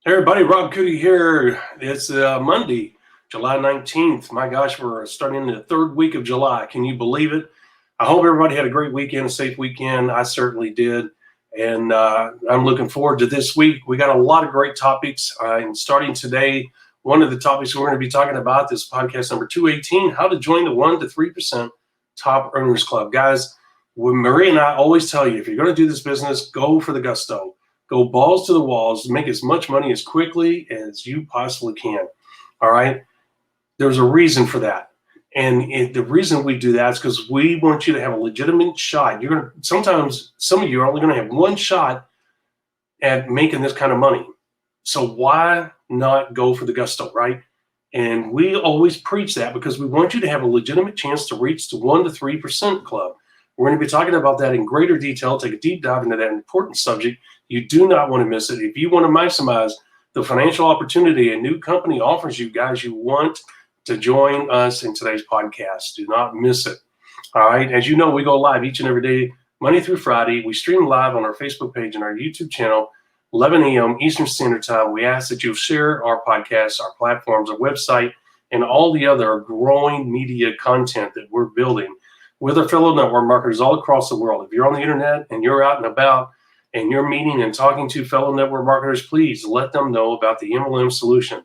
Hey everybody, Rob Cootie here. It's Monday, July 19th. My gosh, we're starting the third week of July. Can you believe it? I hope everybody had a great weekend, a safe weekend. I certainly did. And I'm looking forward to this week. We got a lot of great topics. And starting today, one of the topics we're going to be talking about, this podcast number 218, how to join the 1 to 3% Top Earners Club. Guys, when Marie and I always tell you, if you're going to do this business, go for the gusto. Go balls to the walls, make as much money as quickly as you possibly can. All right. There's a reason for that. And the reason we do that is because we want you to have a legitimate shot. Sometimes some of you are only going to have one shot at making this kind of money. So why not go for the gusto, right? And we always preach that because we want you to have a legitimate chance to reach the 1 to 3% club. We're going to be talking about that in greater detail, take a deep dive into that important subject. You do not want to miss it. If you want to maximize the financial opportunity a new company offers you, guys, you want to join us in today's podcast. Do not miss it. All right. As you know, we go live each and every day, Monday through Friday. We stream live on our Facebook page and our YouTube channel, 11 a.m. Eastern Standard Time. We ask that you share our podcasts, our platforms, our website, and all the other growing media content that we're building with our fellow network marketers all across the world. If you're on the internet and you're out and about and you're meeting and talking to fellow network marketers, please let them know about the MLM solution.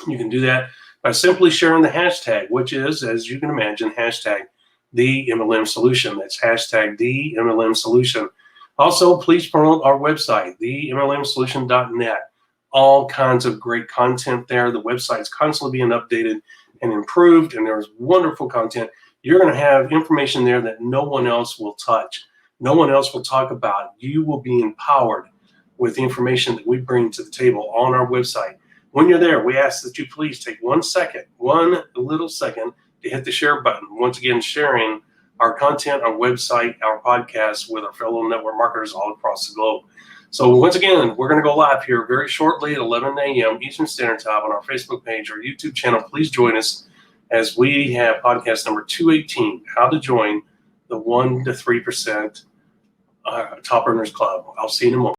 You can do that by simply sharing the hashtag, which is, as you can imagine, hashtag the MLM solution. That's hashtag the MLM solution. Also, please promote our website, themlmsolution.net. All kinds of great content there. The website's constantly being updated and improved, and there's wonderful content. You're going to have information there that no one else will touch. No one else will talk about. You will be empowered with the information that we bring to the table on our website. When you're there, we ask that you please take 1 second, one little second, to hit the share button. Once again, sharing our content, our website, our podcast with our fellow network marketers all across the globe. So once again, we're going to go live here very shortly at 11 a.m. Eastern Standard Time on our Facebook page or YouTube channel. Please join us as we have podcast number 218, how to join the 1 to 3% Top Earners Club. I'll see you in a moment.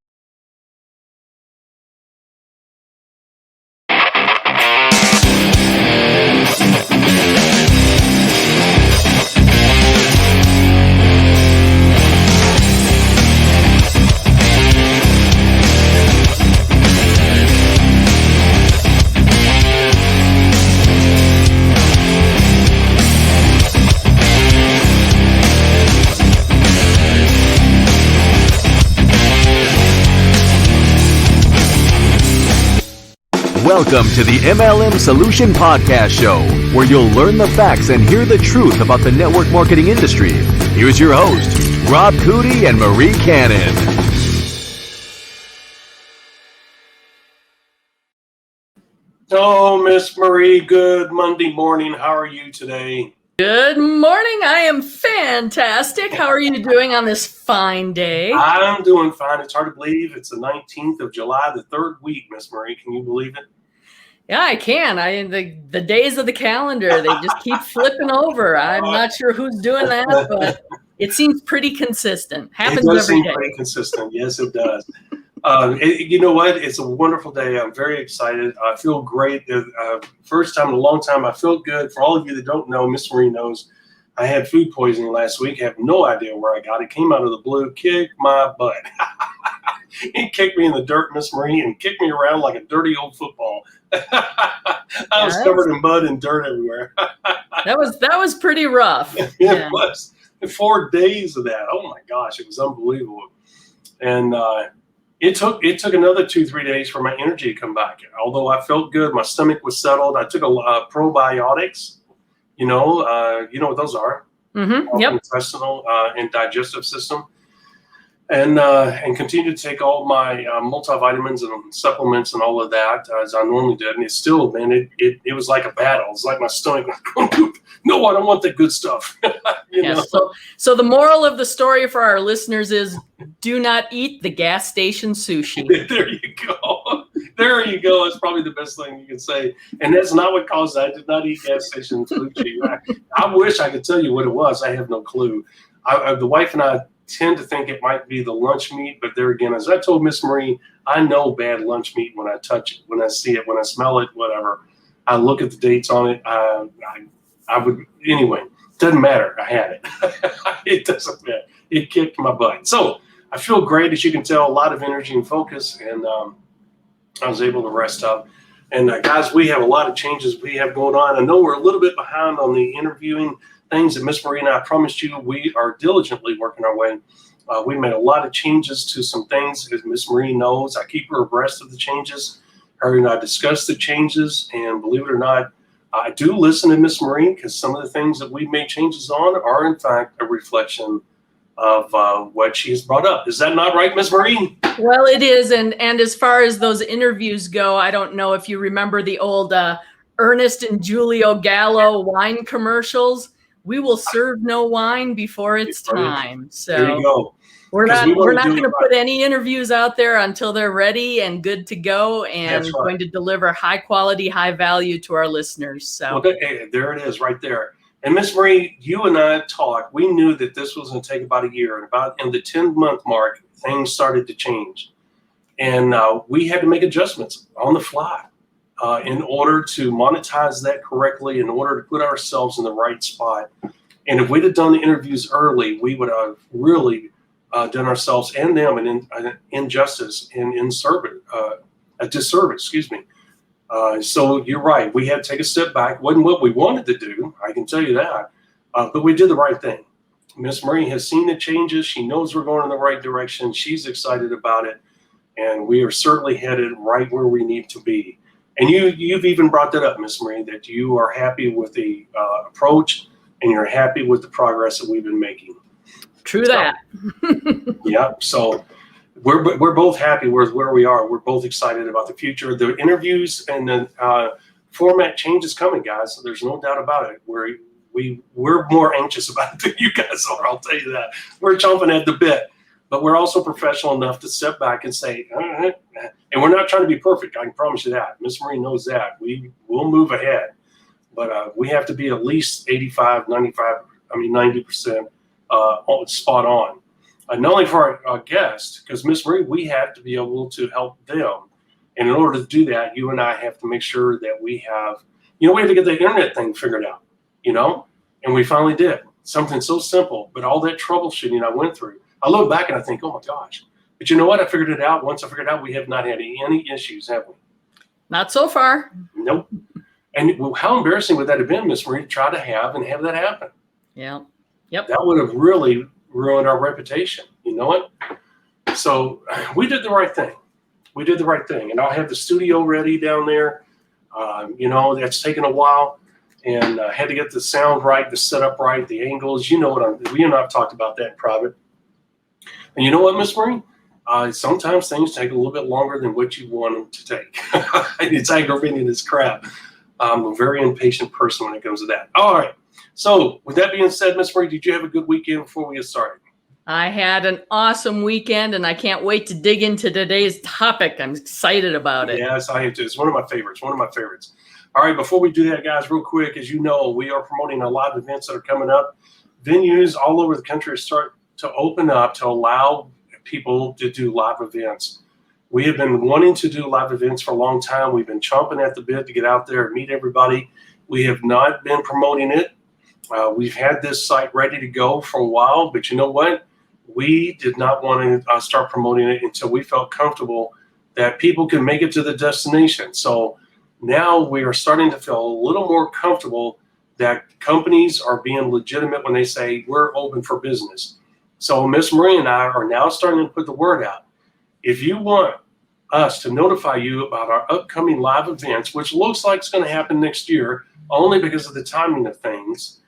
Welcome to the MLM Solution Podcast Show, where you'll learn the facts and hear the truth about the network marketing industry. Here's your host, Rob Cootie and Marie Cannon. Oh, Miss Marie, good Monday morning. How are you today? Good morning. I am fantastic. How are you doing on this fine day? I'm doing fine. It's hard to believe it's the 19th of July, the third week, Miss Marie. Can you believe it? Yeah, I can. The days of the calendar, they just keep flipping over. I'm not sure who's doing that, but it seems pretty consistent. Happens every day. It does seem pretty consistent. Yes, it does. You know what? It's a wonderful day. I'm very excited. I feel great. First time in a long time, I feel good. For all of you that don't know, Miss Marie knows I had food poisoning last week. I have no idea where I got it. Came out of the blue, kicked my butt. It kicked me in the dirt, Miss Marie, and kicked me around like a dirty old football. I was covered in mud and dirt everywhere. That was pretty rough. It was. 4 days of that. Oh my gosh, it was unbelievable. And it took another 2-3 days for my energy to come back. Although I felt good, my stomach was settled. I took a probiotics. You know what those are? Mm-hmm. Yep. Intestinal and digestive system. And continue to take all my multivitamins and supplements and all of that as I normally did. And it's still, man, it was like a battle. It's like my stomach was going, no, I don't want that good stuff. you know? So the moral of the story for our listeners is do not eat the gas station sushi. There you go. There you go. That's probably the best thing you can say. And that's not what caused it. I did not eat gas station sushi. I wish I could tell you what it was. I have no clue. The wife and I tend to think it might be the lunch meat, but there again, as I told Miss Marie, I know bad lunch meat when I touch it, when I see it, when I smell it, whatever. I look at the dates on it. I would, anyway, doesn't matter. I had it. It doesn't matter. It kicked my butt. So I feel great, as you can tell, a lot of energy and focus, and I was able to rest up. And guys, we have a lot of changes we have going on. I know we're a little bit behind on the interviewing things that Miss Marie and I promised you. We are diligently working our way. We made a lot of changes to some things, as Miss Marie knows. I keep her abreast of the changes. Her and I discuss the changes, and believe it or not, I do listen to Miss Marie, because some of the things that we've made changes on are in fact a reflection of what she has brought up. Is that not right, Miss Marie? Well, it is. And as far as those interviews go, I don't know if you remember the old Ernest and Julio Gallo wine commercials. We will serve no wine before it's time. So there you go. We're not going to right. put any interviews out there until they're ready and good to go, and That's right. going to deliver high quality, high value to our listeners. So well, there it is right there. And Miss Marie, you and I talked. We knew that this was going to take about a year, and about in the 10-month mark, things started to change, and we had to make adjustments on the fly in order to monetize that correctly, in order to put ourselves in the right spot. And if we'd have done the interviews early, we would have really done ourselves and them an injustice and a disservice. Excuse me. So you're right. We had to take a step back. Wasn't what we wanted to do, I can tell you that. But we did the right thing. Miss Marie has seen the changes. She knows we're going in the right direction. She's excited about it. And we are certainly headed right where we need to be. And you've even brought that up, Miss Marie, that you are happy with the approach, and you're happy with the progress that we've been making. True that. Yeah. So we're both happy with where we are. We're both excited about the future. The interviews and the format change is coming, guys. So there's no doubt about it. We're more anxious about it than you guys are. I'll tell you that. We're chomping at the bit, but we're also professional enough to step back and say, and we're not trying to be perfect. I can promise you that. Miss Marie knows that. We'll move ahead, but we have to be at least 90% spot on. Not only for our guests, because Miss Marie, we have to be able to help them. And in order to do that, you and I have to make sure that we have to get the internet thing figured out, and we finally did. Something so simple, but all that troubleshooting I went through. I look back and I think, oh my gosh. But you know what? I figured it out. Once I figured it out, we have not had any issues, have we? Not so far. Nope. And how embarrassing would that have been, Miss Marie, to try to have that happen? Yeah. Yep. That would have really ruined our reputation. You know what? So we did the right thing. We did the right thing. And I'll have the studio ready down there. That's taken a while. And I had to get the sound right, the setup right, the angles. We and I've talked about that in private. And you know what, Miss Marie? Sometimes things take a little bit longer than what you want them to take. It's aggravating as crap. I'm a very impatient person when it comes to that. All right. So with that being said, Miss Marie, did you have a good weekend before we get started? I had an awesome weekend, and I can't wait to dig into today's topic. I'm excited about it. Yes, I am too. It's one of my favorites. All right, before we do that, guys, real quick, as you know, we are promoting a lot of events that are coming up. Venues all over the country start to open up to allow people to do live events. We have been wanting to do live events for a long time. We've been chomping at the bit to get out there and meet everybody. We have not been promoting it. We've had this site ready to go for a while, but you know what? We did not want to start promoting it until we felt comfortable that people can make it to the destination. So now we are starting to feel a little more comfortable that companies are being legitimate when they say we're open for business. So Miss Marie and I are now starting to put the word out. If you want us to notify you about our upcoming live events, which looks like it's going to happen next year, only because of the timing of things,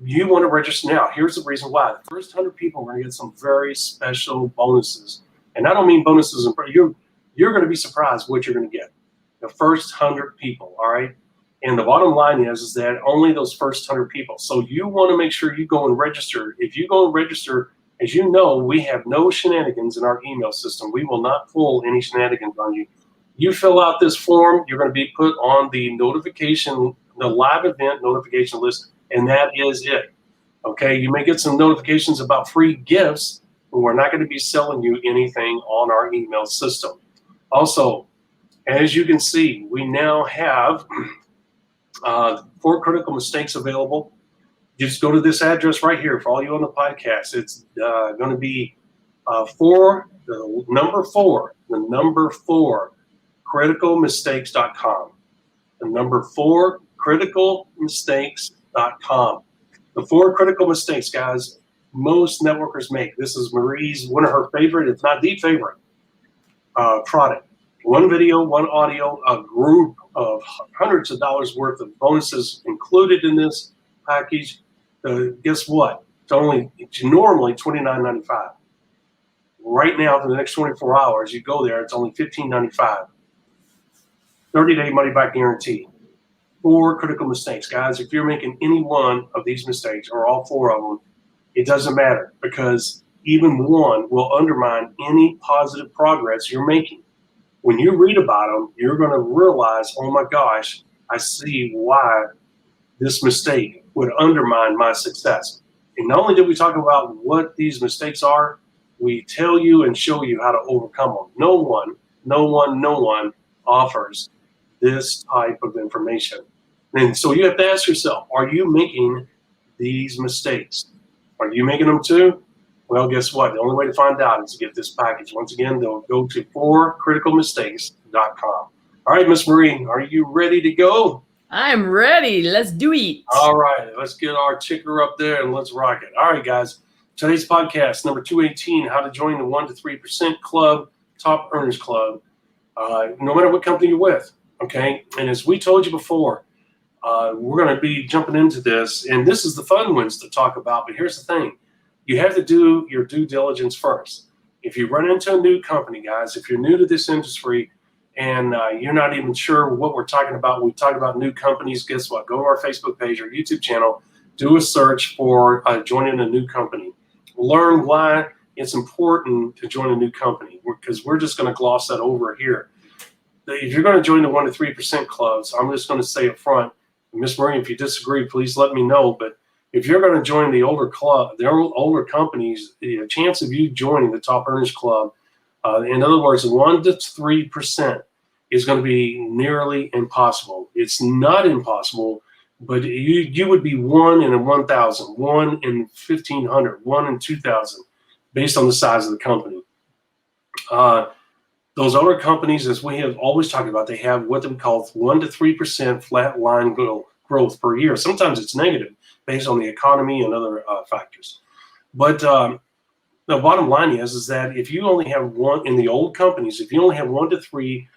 you want to register now. Here's the reason why. The first 100 people are going to get some very special bonuses. And I don't mean bonuses. You're going to be surprised what you're going to get. The first 100 people, all right? And the bottom line is that only those first 100 people. So you want to make sure you go and register. If you go and register, as you know, we have no shenanigans in our email system. We will not pull any shenanigans on you. You fill out this form, you're going to be put on the live event notification list, and that is it. Okay, you may get some notifications about free gifts, but we're not going to be selling you anything on our email system. Also, as you can see, we now have 4 critical mistakes available. Just go to this address right here for all you on the podcast. It's going to be the number 4, criticalmistakes.com. The number 4, criticalmistakes.com. The 4 critical mistakes, guys, most networkers make. This is Marie's, one of her favorite, if not the favorite, product. 1 video, 1 audio, a group of hundreds of dollars worth of bonuses included in this package. Guess what? It's normally $29.95. Right now, for the next 24 hours, you go there, it's only $15.95. 30-day money-back guarantee. 4 critical mistakes. Guys, if you're making any one of these mistakes, or all 4 of them, it doesn't matter, because even one will undermine any positive progress you're making. When you read about them, you're going to realize, oh my gosh, I see why this mistake would undermine my success. And not only did we talk about what these mistakes are, we tell you and show you how to overcome them. No one offers this type of information. And so you have to ask yourself, are you making these mistakes? Are you making them too? Well, guess what? The only way to find out is to get this package. Once again, they'll go to 4criticalmistakes.com. All right, Miss Marie, are you ready to go? I'm ready. Let's do it. All right, let's get our ticker up there and let's rock it. All right, guys. Today's podcast, number 218, how to join the 1 to 3% club, top earners club, no matter what company you're with, okay? And as we told you before, we're going to be jumping into this, and this is the fun ones to talk about, but here's the thing. You have to do your due diligence first. If you run into a new company, guys, if you're new to this industry and you're not even sure what we're talking about, we talk about new companies, guess what? Go to our Facebook page or YouTube channel, do a search for joining a new company. Learn why it's important to join a new company, because we're just going to gloss that over here. If you're going to join the 1 to 3% clubs, I'm just going to say up front, Miss Marie, if you disagree, please let me know. But if you're going to join the older club, the older companies, the chance of you joining the top earners club, in other words, 1 to 3% is going to be nearly impossible. It's not impossible, but you would be 1 in 1,000, 1 in 1,500, 1 in 2,000, based on the size of the company. Those older companies, as we have always talked about, they have what they call 1 to 3% flat line growth per year. Sometimes it's negative based on the economy and other factors. But the bottom line is that if you only have one in the old companies, if you only have 1 to 3%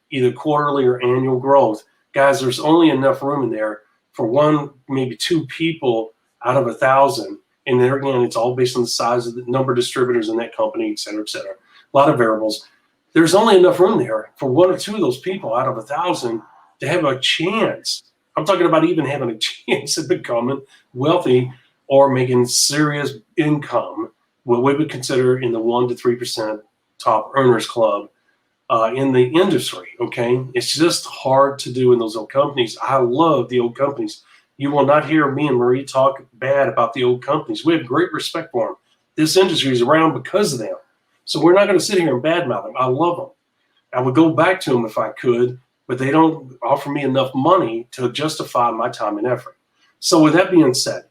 either quarterly or annual growth, guys, there's only enough room in there for 1, maybe 2 people out of 1,000. And there again, it's all based on the size of the number of distributors in that company, et cetera, et cetera. A lot of variables. There's only enough room there for 1 or 2 of those people out of 1,000 to have a chance. I'm talking about even having a chance of becoming wealthy or making serious income, what we would consider in the 1 to 3% top earners club in the industry, okay? It's just hard to do in those old companies. I love the old companies. You will not hear me and Marie talk bad about the old companies. We have great respect for them. This industry is around because of them. So we're not going to sit here and badmouth them. I love them. I would go back to them if I could, but they don't offer me enough money to justify my time and effort. So with that being said,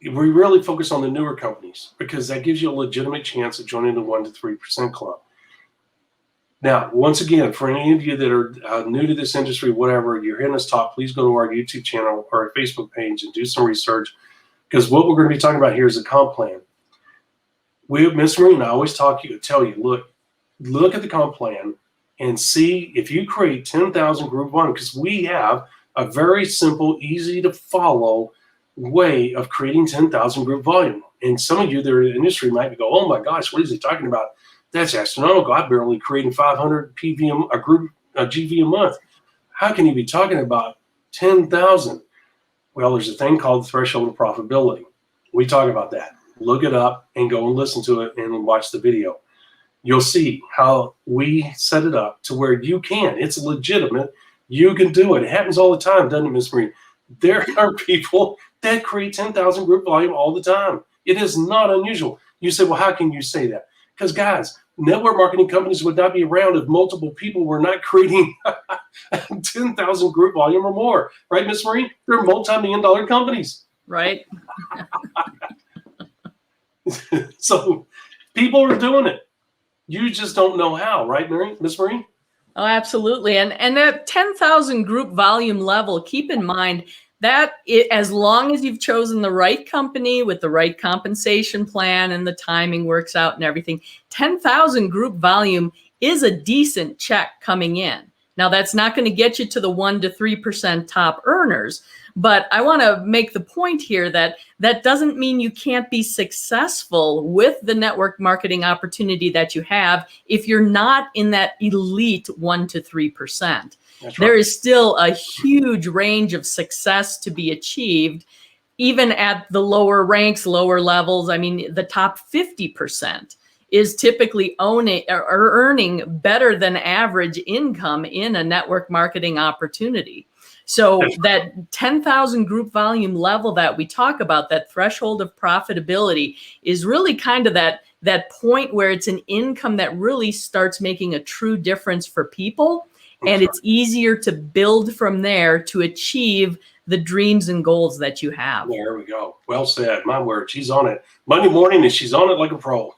we really focus on the newer companies because that gives you a legitimate chance of joining the 1 to 3% club. Now, once again, for any of you that are new to this industry, whatever, you're hearing us talk, please go to our YouTube channel or our Facebook page and do some research, because what we're going to be talking about here is a comp plan. Miss Marie and I always tell you, look at the comp plan and see if you create 10,000 group one, because we have a very simple, easy to follow way of creating 10,000 group volume. And some of you that are in the industry might go, oh my gosh, what is he talking about? That's astronomical. I'm barely creating 500 PV a group, a GV a month. How can you be talking about 10,000? Well, there's a thing called the threshold of profitability. We talk about that. Look it up and go and listen to it and watch the video. You'll see how we set it up to where you can. It's legitimate. You can do it. It happens all the time, doesn't it, Miss Marie? There are people that create 10,000 group volume all the time. It is not unusual. You say, well, how can you say that? Because guys, network marketing companies would not be around if multiple people were not creating 10,000 group volume or more. Right, Miss Marie? They're multi-million-dollar companies. Right. So people are doing it. You just don't know how, right, Miss Marie? Oh, absolutely. And that 10,000 group volume level, keep in mind that as long as you've chosen the right company with the right compensation plan and the timing works out and everything, 10,000 group volume is a decent check coming in. Now, that's not going to get you to the 1% to 3% top earners, but I want to make the point here that that doesn't mean you can't be successful with the network marketing opportunity that you have if you're not in that elite 1% to 3%. That's There right. is still a huge range of success to be achieved, even at the lower ranks, lower levels. I mean, the top 50% is typically owning or earning better than average income in a network marketing opportunity. So that 10,000 group volume level that we talk about, that threshold of profitability, is really kind of that point where it's an income that really starts making a true difference for people. And it's easier to build from there to achieve the dreams and goals that you have. There we go. Well said. My word. She's on it. Monday morning, and she's on it like a pro.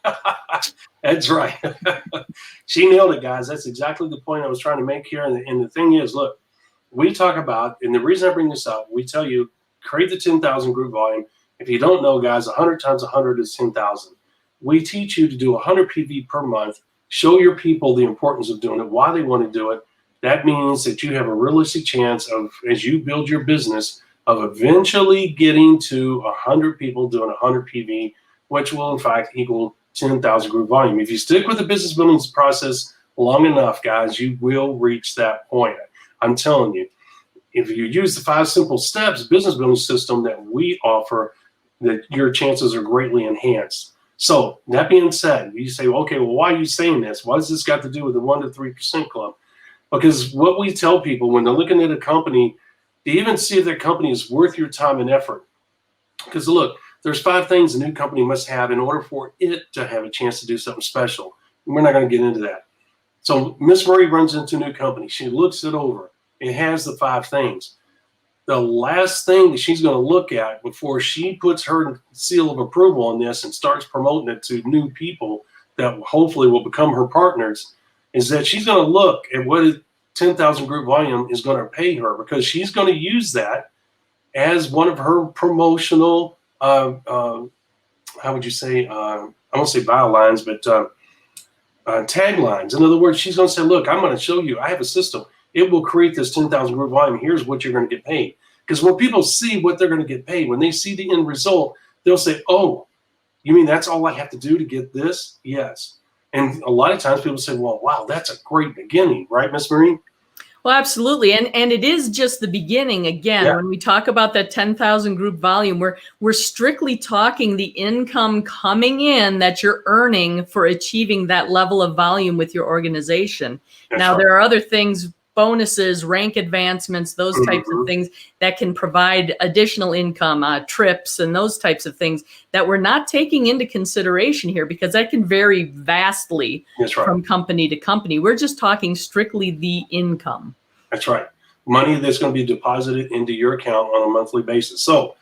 That's right. She nailed it, guys. That's exactly the point I was trying to make here. And the thing is, look, we talk about, and the reason I bring this up, we tell you, create the 10,000 group volume. If you don't know, guys, 100 times 100 is 10,000. We teach you to do 100 PV per month, show your people the importance of doing it, why they want to do it. That means that you have a realistic chance of, as you build your business, of eventually getting to 100 people doing 100 PV, which will in fact equal 10,000 group volume. If you stick with the business building process long enough, guys, you will reach that point. I'm telling you, if you use the 5 simple steps business building system that we offer, that your chances are greatly enhanced. So that being said, you say, okay, well, why are you saying this? What does this got to do with the 1% to 3% club? Because what we tell people when they're looking at a company, to even see if that company is worth your time and effort. Because look, there's 5 things a new company must have in order for it to have a chance to do something special. And we're not going to get into that. So Miss Marie runs into a new company. She looks it over. It has the 5 things. The last thing that she's going to look at before she puts her seal of approval on this and starts promoting it to new people that hopefully will become her partners is that she's going to look at what 10,000 group volume is going to pay her, because she's going to use that as one of her promotional, how would you say, I won't say bylines, but taglines. In other words, she's going to say, look, I'm going to show you, I have a system. It will create this 10,000 group volume. Here's what you're going to get paid. Because when people see what they're going to get paid, when they see the end result, they'll say, oh, you mean that's all I have to do to get this? Yes. And a lot of times people say, well, wow, that's a great beginning, right, Miss Marie? Well, absolutely. And it is just the beginning. Again, Yeah. When we talk about that 10,000 group volume, we're strictly talking the income coming in that you're earning for achieving that level of volume with your organization. That's Now, right. there are other things, bonuses, rank advancements, those types of things that can provide additional income, trips, and those types of things that we're not taking into consideration here, because that can vary vastly That's right. from company to company. We're just talking strictly the income. That's right. Money that's going to be deposited into your account on a monthly basis. So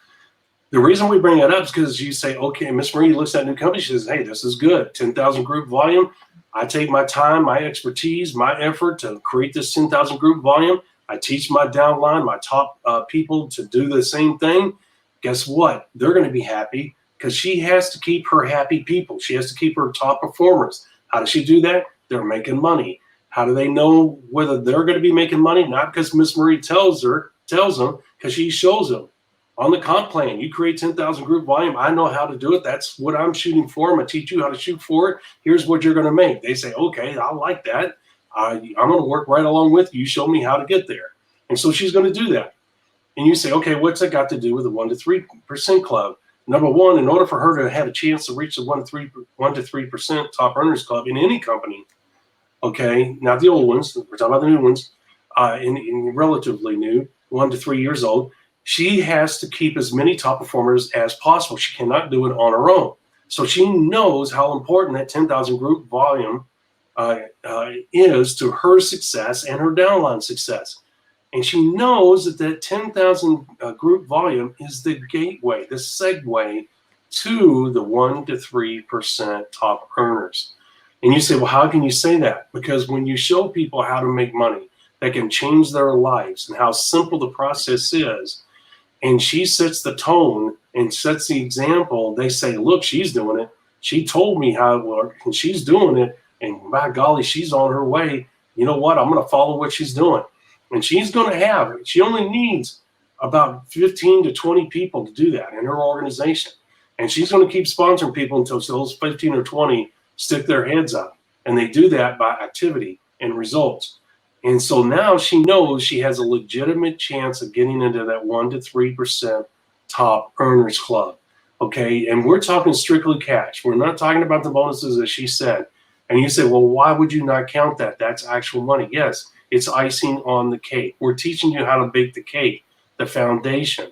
the reason we bring that up is because you say, okay, Miss Marie looks at a new company. She says, hey, this is good. 10,000 group volume. I take my time, my expertise, my effort to create this 10,000 group volume. I teach my downline, my top people to do the same thing. Guess what? They're going to be happy because she has to keep her happy people. She has to keep her top performers. How does she do that? They're making money. How do they know whether they're going to be making money? Not because Miss Marie tells them, because she shows them. On the comp plan, you create 10,000 group volume. I know how to do it. That's what I'm shooting for. I'm going to teach you how to shoot for it. Here's what you're going to make. They say, okay, I like that. I'm going to work right along with you. Show me how to get there. And so she's going to do that. And you say, okay, what's that got to do with the 1% to 3% club? Number one, in order for her to have a chance to reach the 1% to 3% top earners club in any company, okay, not the old ones, we're talking about the new ones, in relatively new, 1 to 3 years old, she has to keep as many top performers as possible. She cannot do it on her own. So she knows how important that 10,000 group volume is to her success and her downline success. And she knows that that 10,000 group volume is the gateway, the segue to the 1% to 3% top earners. And you say, well, how can you say that? Because when you show people how to make money that can change their lives and how simple the process is, and she sets the tone and sets the example, they say, look, she's doing it. She told me how it worked, and she's doing it. And by golly, she's on her way. You know what? I'm going to follow what she's doing. And she's going to have it. She only needs about 15 to 20 people to do that in her organization. And she's going to keep sponsoring people until those 15 or 20 stick their heads up. And they do that by activity and results. And so now she knows she has a legitimate chance of getting into that 1% to 3% top earners club. Okay. And we're talking strictly cash. We're not talking about the bonuses, as she said. And you say, well, why would you not count that? That's actual money. Yes, it's icing on the cake. We're teaching you how to bake the cake, the foundation.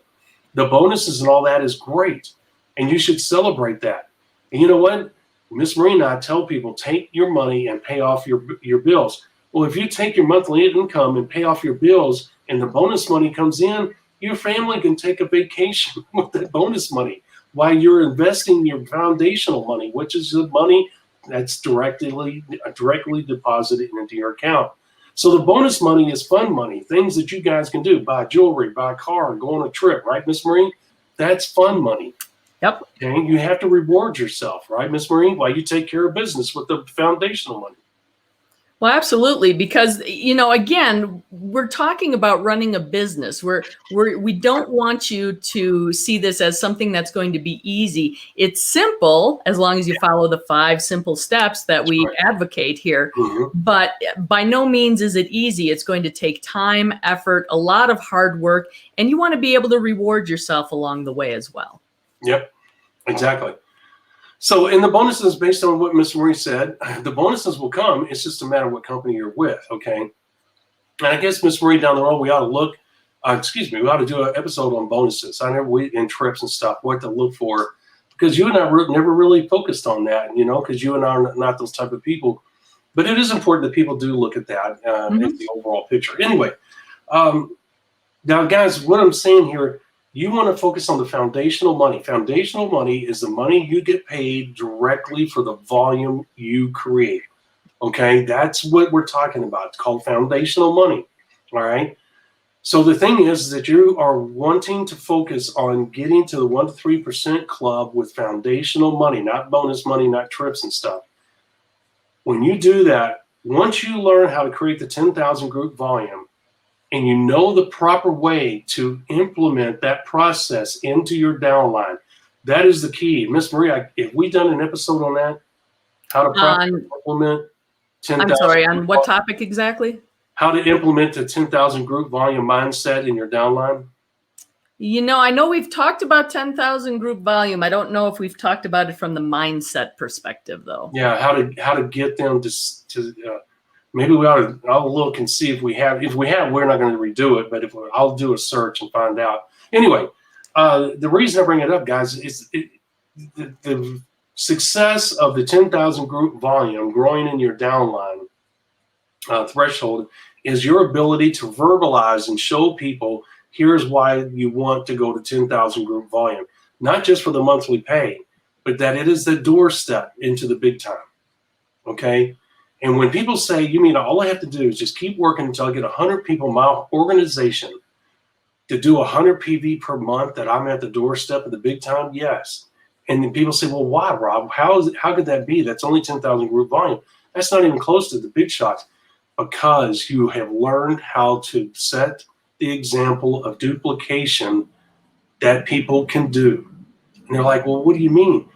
The bonuses and all that is great. And you should celebrate that. And you know what? Miss Marie and I tell people, take your money and pay off your bills. Well, if you take your monthly income and pay off your bills and the bonus money comes in, your family can take a vacation with that bonus money while you're investing your foundational money, which is the money that's directly deposited into your account. So the bonus money is fun money, things that you guys can do, buy jewelry, buy a car, go on a trip, right, Miss Marie? That's fun money. Yep. Okay, you have to reward yourself, right, Miss Marie, while you take care of business with the foundational money. Well, absolutely, because again, we're talking about running a business. We don't want you to see this as something that's going to be easy. It's simple as long as you follow the 5 simple steps that we advocate here. Mm-hmm. But by no means is it easy. It's going to take time, effort, a lot of hard work, and you want to be able to reward yourself along the way as well. Yep, exactly. So in the bonuses, based on what Miss Marie said, the bonuses will come. It's just a matter of what company you're with, okay? And I guess, Miss Marie, down the road, we ought to look, we ought to do an episode on bonuses. I never in trips and stuff, what to look for, because you and I never really focused on that, because you and I are not those type of people. But it is important that people do look at that as the overall picture. Anyway, now, guys, what I'm saying here, you want to focus on the foundational money. Foundational money is the money you get paid directly for the volume you create. Okay, that's what we're talking about. It's called foundational money. All right. So the thing is that you are wanting to focus on getting to the 1% to 3% club with foundational money, not bonus money, not trips and stuff. When you do that, once you learn how to create the 10,000 group volume, and you know the proper way to implement that process into your downline, that is the key. Miss Marie, if we done an episode on that, how to properly implement 10,000. I'm sorry, on what topic exactly? How to implement the 10,000 group volume mindset in your downline. I know we've talked about 10,000 group volume. I don't know if we've talked about it from the mindset perspective, though. Yeah, how to get them to maybe I'll look and see if we have. If we have, we're not going to redo it, but I'll do a search and find out. Anyway, the reason I bring it up, guys, is the success of the 10,000 group volume growing in your downline threshold is your ability to verbalize and show people, here's why you want to go to 10,000 group volume, not just for the monthly pay, but that it is the doorstep into the big time. Okay. And when people say, you mean all I have to do is just keep working until I get 100 people in my organization to do 100 PV per month, that I'm at the doorstep of the big time? Yes. And then people say, well, why, Rob? How could that be? That's only 10,000 group volume. That's not even close to the big shots, because you have learned how to set the example of duplication that people can do. And they're like, well, what do you mean?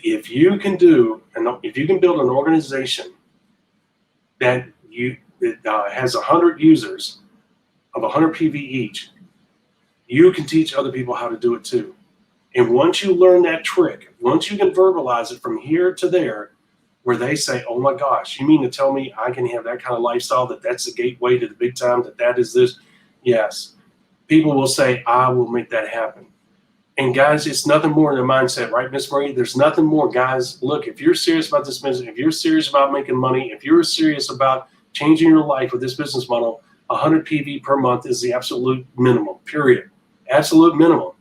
If you can build an organization that has 100 users of 100 PV each, you can teach other people how to do it too. And once you learn that trick, once you can verbalize it from here to there, where they say, oh my gosh, you mean to tell me I can have that kind of lifestyle, that's the gateway to the big time, that is this? Yes. people will say, I will make that happen. And guys, it's nothing more than a mindset, right, Miss Marie? There's nothing more, guys. Look, if you're serious about this business, if you're serious about making money, if you're serious about changing your life with this business model, 100 PV per month is the absolute minimum, period. Absolute minimum,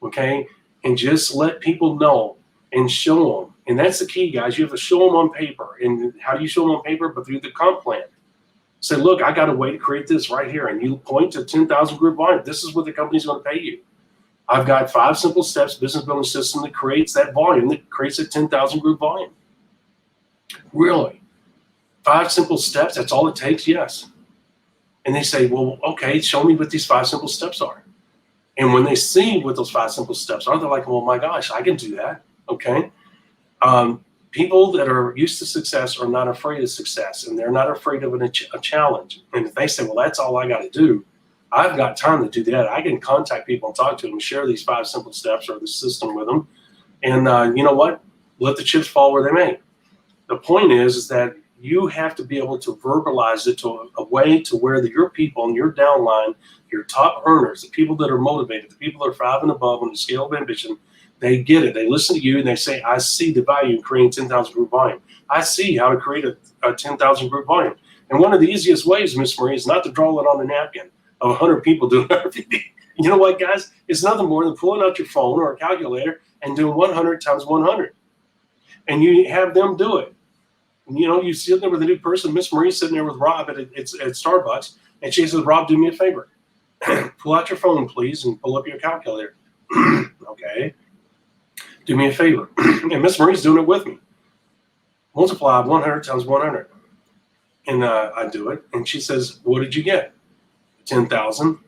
okay? And just let people know and show them. And that's the key, guys. You have to show them on paper. And how do you show them on paper? But through the comp plan. Say, look, I got a way to create this right here. And you point to 10,000 group volume. This is what the company's going to pay you. I've got 5 simple steps business building system that creates that volume, that creates a 10,000 group volume. Really? 5 simple steps, that's all it takes? Yes. And they say, well, okay, show me what these 5 simple steps are. And when they see what those 5 simple steps are, they're like, well, my gosh, I can do that. Okay. People that are used to success are not afraid of success, and they're not afraid of a challenge. And if they say, well, that's all I got to do, I've got time to do that. I can contact people and talk to them, share these 5 simple steps or the system with them. And you know what? Let the chips fall where they may. The point is that you have to be able to verbalize it to a way to where your people and your downline, your top earners, the people that are motivated, the people that are 5 and above on the scale of ambition, they get it. They listen to you and they say, I see the value in creating 10,000 group volume. I see how to create a 10,000 group volume. And one of the easiest ways, Miss Marie, is not to draw it on a napkin of 100 people doing RPD. You know what, guys? It's nothing more than pulling out your phone or a calculator and doing 100 times 100. And you have them do it. And, you know, you sit there with a new person. Miss Marie sitting there with Rob at Starbucks, and she says, Rob, do me a favor. Pull out your phone, please, and pull up your calculator. Okay. Do me a favor. And Miss Marie's doing it with me. Multiply 100 times 100. And I do it. And she says, what did you get? 10,000.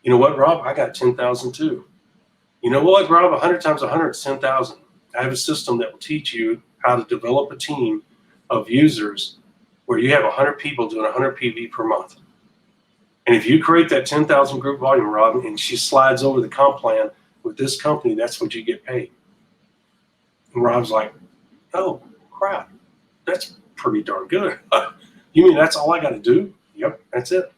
You know what, Rob? I got 10,000 too. You know what, Rob? 100 times 100 is 10,000. I have a system that will teach you how to develop a team of users where you have 100 people doing 100 PV per month. And if you create that 10,000 group volume, Rob, and she slides over the comp plan with this company, that's what you get paid. And Rob's like, oh, crap. That's pretty darn good. You mean that's all I got to do? Yep, that's it.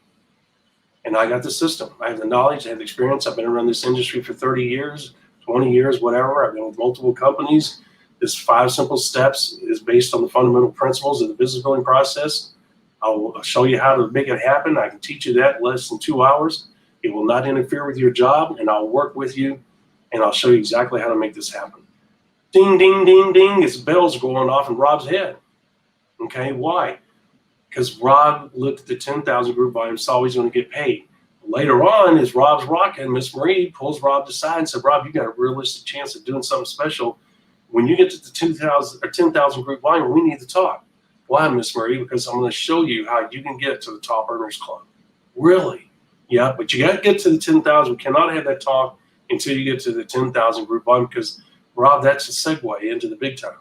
And I got the system. I have the knowledge, I have the experience. I've been around this industry for 30 years, 20 years, whatever. I've been with multiple companies. This 5 simple steps is based on the fundamental principles of the business building process. I'll show you how to make it happen. I can teach you that in less than 2 hours. It will not interfere with your job, and I'll work with you, and I'll show you exactly how to make this happen. Ding, ding, ding, ding, as bells are going off in Rob's head. Okay, why? Because Rob looked at the 10,000 group volume, saw he's going to get paid. Later on, as Rob's rocking, Miss Marie pulls Rob aside and said, Rob, you got a realistic chance of doing something special. When you get to the 2,000 or 10,000 group volume, we need to talk. Why, Miss Marie? Because I'm going to show you how you can get to the Top Earners Club. Really? Yeah, but you got to get to the 10,000. We cannot have that talk until you get to the 10,000 group volume because, Rob, that's a segue into the big time.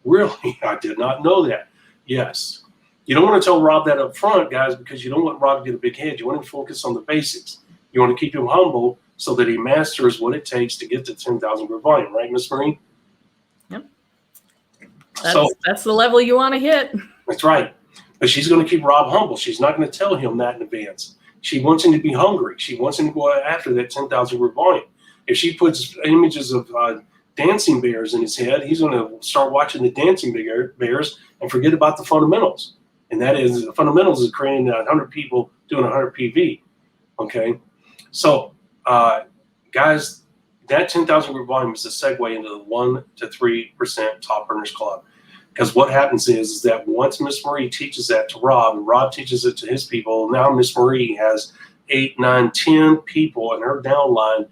Really? I did not know that. Yes. You don't want to tell Rob that up front, guys, because you don't want Rob to get a big head. You want him to focus on the basics. You want to keep him humble so that he masters what it takes to get to 10,000 group volume, right, Miss Marie? Yep. That's the level you want to hit. That's right. But she's going to keep Rob humble. She's not going to tell him that in advance. She wants him to be hungry. She wants him to go after that 10,000 group volume. If she puts images of dancing bears in his head, he's going to start watching the dancing bears and forget about the fundamentals. And that is, the fundamentals is creating 100 people doing 100 PV. Okay. So, guys, that 10,000 group volume is a segue into the 1 to 3% Top Earners Club. Because what happens is that once Miss Marie teaches that to Rob, and Rob teaches it to his people, now Miss Marie has 8, 9, 10 people in her downline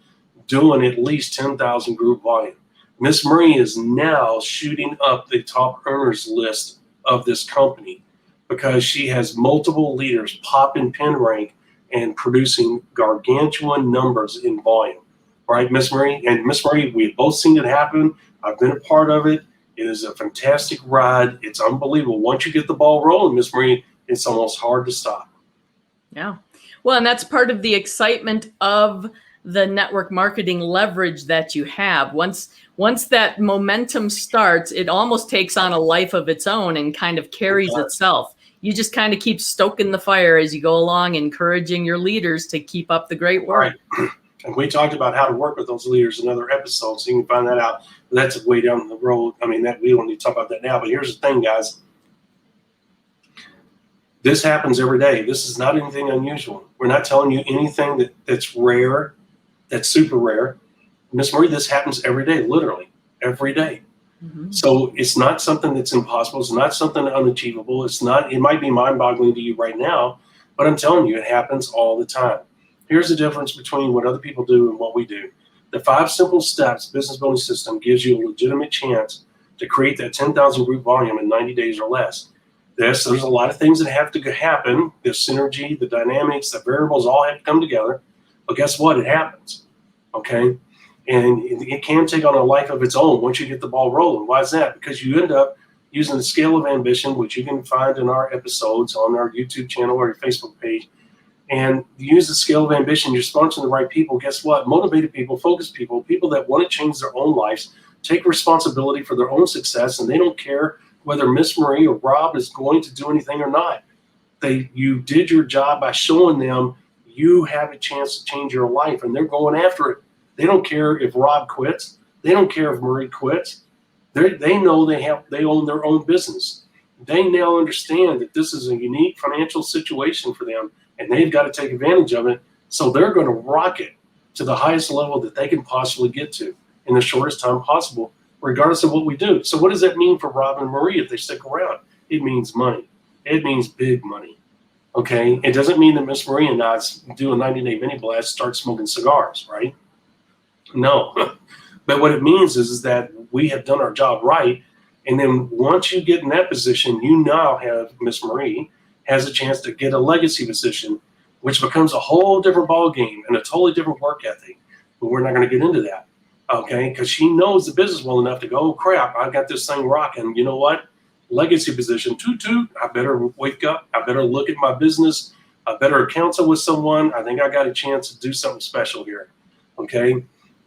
doing at least 10,000 group volume. Miss Marie is now shooting up the top earners list of this company because she has multiple leaders popping pin rank and producing gargantuan numbers in volume. Right, Miss Marie? And Miss Marie, we've both seen it happen. I've been a part of it. It is a fantastic ride. It's unbelievable. Once you get the ball rolling, Miss Marie, it's almost hard to stop. Yeah. Well, and that's part of the excitement of the network marketing leverage that you have. Once that momentum starts, it almost takes on a life of its own and kind of carries itself. you just kind of keep stoking the fire as you go along, encouraging your leaders to keep up the great work. Right. And we talked about how to work with those leaders in other episodes, so you can find that out. That's way down the road. I mean, that we don't need to talk about that now. But here's the thing, guys. This happens every day. This is not anything unusual. We're not telling you anything that's rare, that's super rare. Miss Marie, this happens every day, literally every day. Mm-hmm. So it's not something that's impossible. It's not something unachievable. It might be mind-boggling to you right now, but I'm telling you, it happens all the time. Here's the difference between what other people do and what we do. The 5 simple steps business building system gives you a legitimate chance to create that 10,000 group volume in 90 days or less. There's a lot of things that have to happen. The synergy, the dynamics, the variables all have to come together. But guess what? It happens. Okay? And it can take on a life of its own once you get the ball rolling. Why is that? Because you end up using the scale of ambition, which you can find in our episodes on our YouTube channel or your Facebook page. And you use the scale of ambition, you're sponsoring the right people. Guess what? Motivated people, focused people, people that want to change their own lives, take responsibility for their own success, and they don't care whether Miss Marie or Rob is going to do anything or not. You did your job by showing them you have a chance to change your life, and they're going after it. They don't care if Rob quits. They don't care if Marie quits. They know they own their own business. They now understand that this is a unique financial situation for them, and they've got to take advantage of it. So they're going to rocket to the highest level that they can possibly get to in the shortest time possible, regardless of what we do. So what does that mean for Rob and Marie if they stick around? It means money. It means big money. Okay? It doesn't mean that Miss Marie and I do a 90-day mini blast, start smoking cigars, right? No. But what it means is that we have done our job right. And then once you get in that position, you now have Miss Marie has a chance to get a legacy position, which becomes a whole different ball game and a totally different work ethic. But we're not going to get into that, okay? Because she knows the business well enough to go, oh, crap, I got this thing rocking. You know what? Legacy position, toot. I better wake up. I better look at my business. I better counsel with someone. I think I got a chance to do something special here, okay?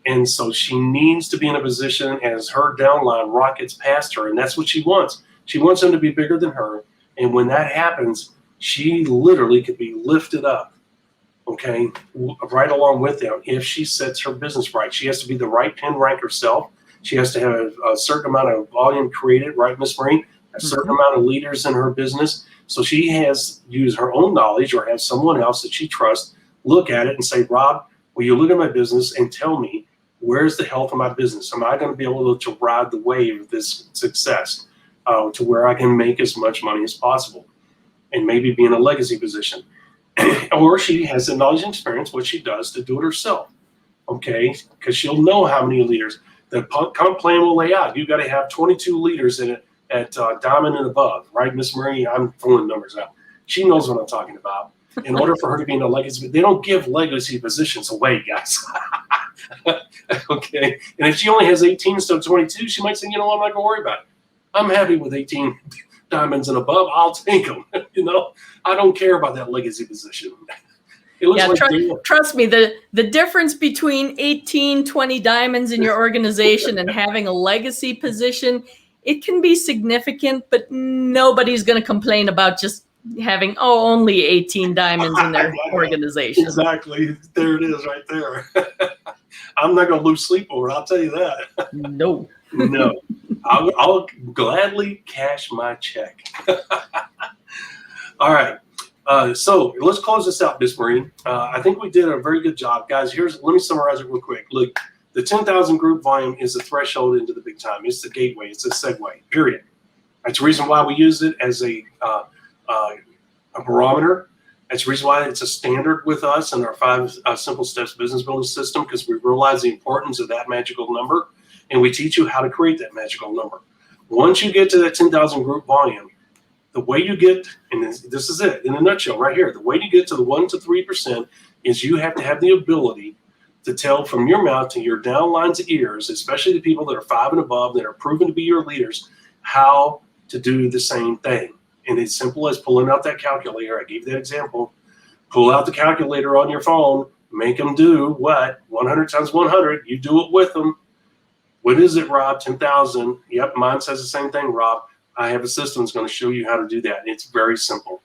And so she needs to be in a position as her downline rockets past her, and that's what she wants. She wants them to be bigger than her, and when that happens, she literally could be lifted up, okay, right along with them if she sets her business right. She has to be the right pin rank herself. She has to have a certain amount of volume created, right, Miss Marie? A certain amount of leaders in her business. So she has used her own knowledge or have someone else that she trusts look at it and say, Rob, will you look at my business and tell me, where's the health of my business? Am I going to be able to ride the wave of this success to where I can make as much money as possible and maybe be in a legacy position? Or she has the knowledge and experience, what she does, to do it herself, okay? Because she'll know how many leaders. The comp plan will lay out. You've got to have 22 leaders in it at diamond and above, right, Miss Marie? I'm pulling numbers out. She knows what I'm talking about. In order for her to be in a legacy, they don't give legacy positions away, guys. Okay. And if she only has 18 instead of 22, she might say, you know what, I'm not going to worry about it. I'm happy with 18 diamonds and above. I'll take them. You know, I don't care about that legacy position. It looks trust me, the difference between 18, 20 diamonds in your organization and having a legacy position, it can be significant, but nobody's going to complain about just having only 18 diamonds in their organization. Exactly. There it is right there. I'm not going to lose sleep over it. I'll tell you that. No. I'll gladly cash my check. All right. So let's close this out, Miss Marie. I think we did a very good job. Guys, let me summarize it real quick. Look, the 10,000 group volume is the threshold into the big time. It's the gateway. It's a segue, period. That's the reason why we use it as a barometer. That's the reason why it's a standard with us in our 5 simple steps business building system, because we realize the importance of that magical number, and we teach you how to create that magical number. Once you get to that 10,000 group volume, the way you get, and this is it in a nutshell right here, the way you get to the 1 to 3% is you have to have the ability to tell from your mouth to your downline's ears, especially the people that are 5 and above that are proven to be your leaders, how to do the same thing. And it's simple as pulling out that calculator. I gave that example. Pull out the calculator on your phone. Make them do what? 100 times 100. You do it with them. What is it, Rob? 10,000. Yep, mine says the same thing, Rob. I have a system that's going to show you how to do that. It's very simple.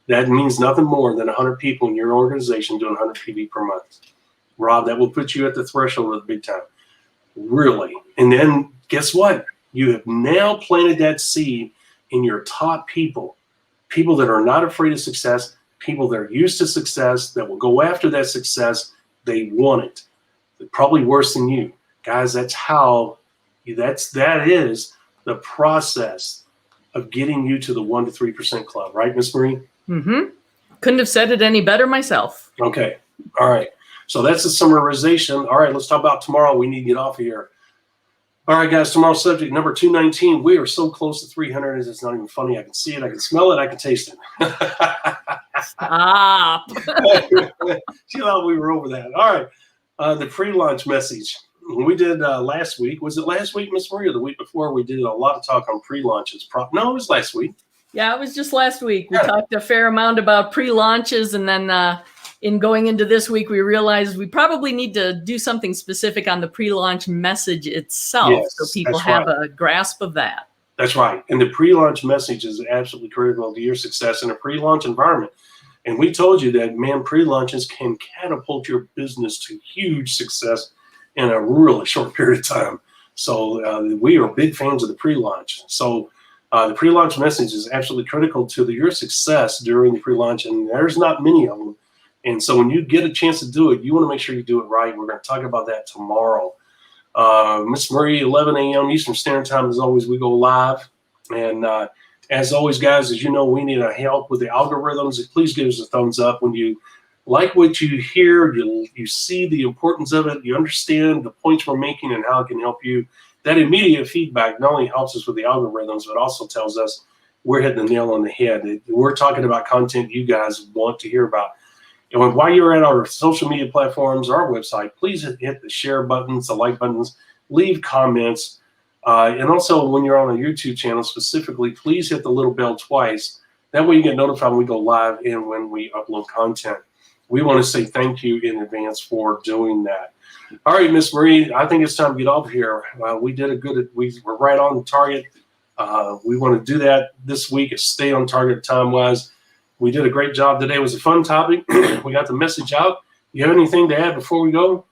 That means nothing more than 100 people in your organization doing 100 PV per month. Rob, that will put you at the threshold of the big time. Really. And then guess what? You have now planted that seed in your top people that are not afraid of success, people that are used to success, that will go after that success. They want it. They're probably worse than you. Guys, that is the process of getting you to the 1 to 3% club, right, Miss Marie? Mm-hmm. Couldn't have said it any better myself. Okay. All right. So that's the summarization. All right, let's talk about tomorrow. We need to get off of here. All right, guys, tomorrow's subject, number 219. We are so close to 300. It's not even funny. I can see it. I can smell it. I can taste it. Stop. She thought we were over that. All right. The pre-launch message. We did last week. Was it last week, Miss Marie, or the week before? We did a lot of talk on pre-launches. No, it was last week. Yeah, it was just last week. We talked a fair amount about pre-launches, and then in going into this week, we realized we probably need to do something specific on the pre-launch message itself, so people have a grasp of that. That's right. And the pre-launch message is absolutely critical to your success in a pre-launch environment. And we told you that, man, pre-launches can catapult your business to huge success in a really short period of time. So we are big fans of the pre-launch. So the pre-launch message is absolutely critical to your success during the pre-launch, and there's not many of them. And so when you get a chance to do it, you want to make sure you do it right. We're going to talk about that tomorrow. Miss Marie, 11 a.m. Eastern Standard Time, as always, we go live. And as always, guys, as you know, we need help with the algorithms. Please give us a thumbs up when you like what you hear, you see the importance of it, you understand the points we're making and how it can help you. That immediate feedback not only helps us with the algorithms, but also tells us we're hitting the nail on the head. We're talking about content you guys want to hear about. And while you're at our social media platforms, our website, please hit the share buttons, the like buttons, leave comments. And also when you're on a YouTube channel specifically, please hit the little bell twice. That way you get notified when we go live and when we upload content. We want to say thank you in advance for doing that. All right, Miss Marie, I think it's time to get off here. We did we're right on target. We want to do that this week and stay on target time-wise. We did a great job today. It was a fun topic. We got the message out. You have anything to add before we go?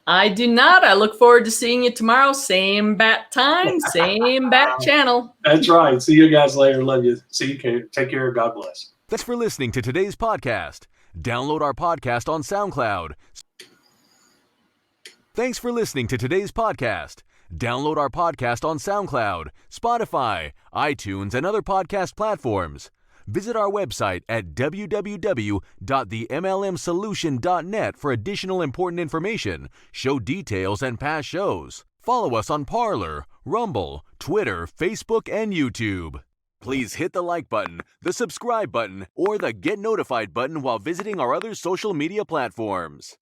I do not. I look forward to seeing you tomorrow. Same bat time, same bat channel. That's right. See you guys later. Love you. See you. Take care. God bless. Thanks for listening to today's podcast. Download our podcast on SoundCloud. Thanks for listening to today's podcast. Download our podcast on SoundCloud, Spotify, iTunes, and other podcast platforms. Visit our website at www.themlmsolution.net for additional important information, show details, and past shows. Follow us on Parler, Rumble, Twitter, Facebook, and YouTube. Please hit the like button, the subscribe button, or the get notified button while visiting our other social media platforms.